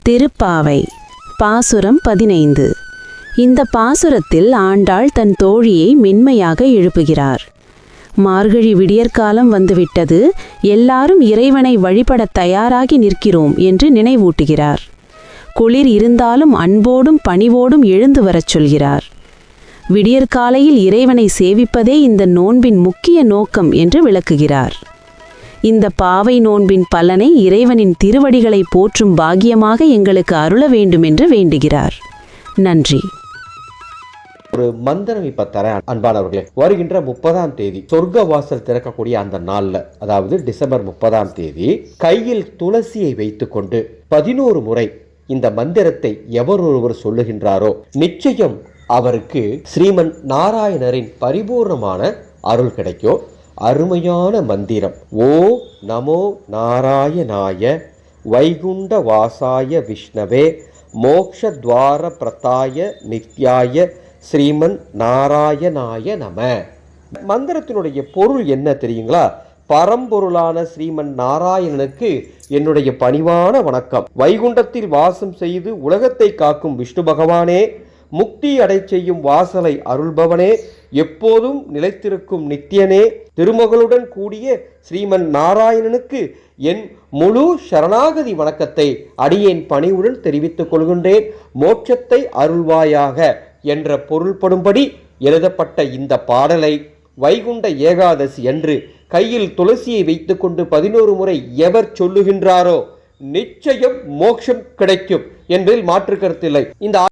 திருப்பாவை பாசுரம் 15. இந்த பாசுரத்தில் ஆண்டாள் தன் தோழியை மென்மையாக எழுப்புகிறார். மார்கழி விடியற்காலம் வந்துவிட்டது, எல்லாரும் இறைவனை வழிபடத் தயாராகி நிற்கிறோம் என்று நினைவூட்டுகிறார். குளிர் இருந்தாலும் அன்போடும் பணிவோடும் எழுந்து வரச் சொல்கிறார். விடியற்காலையில் இறைவனை சேவிப்பதே இந்த நோன்பின் முக்கிய நோக்கம் என்று விளக்குகிறார். இந்த பாவை நோன்பின் பலனை இறைவனின் திருவடிகளை போற்றும் பாக்கியமாக எங்களுக்கு அருள வேண்டும் என்று வேண்டுகிறார். நன்றி. ஒரு மந்திரம் இப்ப தர அன்பானவர்களே, வருகின்ற 30ஆம் தேதி சொர்க்க வாசல் திறக்கக்கூடிய அந்த நாள்ல, அதாவது டிசம்பர் 30ஆம் தேதி, கையில் துளசியை வைத்துக்கொண்டு 11 முறை இந்த மந்திரத்தை எவர் ஒருவர் சொல்லுகின்றாரோ நிச்சயம் அவருக்கு ஸ்ரீமன் நாராயணரின் பரிபூர்ணமான அருள் கிடைக்கும். அருமையான மந்திரம். ஓ நமோ நாராயணாய வைகுண்ட வாசாய விஷ்ணவே மோக்ஷத்வார பிரதாய நித்யாய ஸ்ரீமன் நாராயணாய நம. மந்திரத்தினுடைய பொருள் என்ன தெரியுங்களா? பரம்பொருளான ஸ்ரீமன் நாராயணனுக்கு என்னுடைய பணிவான வணக்கம். வைகுண்டத்தில் வாசம் செய்து உலகத்தை காக்கும் விஷ்ணு பகவானே, முக்தி அடை செய்யும் வாசலை அருள்பவனே, எப்போதும் நிலைத்திருக்கும் நித்தியனே, திருமகளுடன் கூடிய ஸ்ரீமன் நாராயணனுக்கு என் முழு சரணாகதி வணக்கத்தை அடியேன் பணிவுடன் தெரிவித்துக் கொள்கின்றேன். மோட்சத்தை அருள்வாயாக என்ற பொருள்படும்படி எழுதப்பட்ட இந்த பாடலை வைகுண்ட ஏகாதசி அன்று கையில் துளசியை வைத்துக்கொண்டு 11 முறை எவர் சொல்லுகின்றாரோ நிச்சயம் மோட்சம் கிடைக்கும் என்பதில் மாற்று கருத்தில்லை. இந்த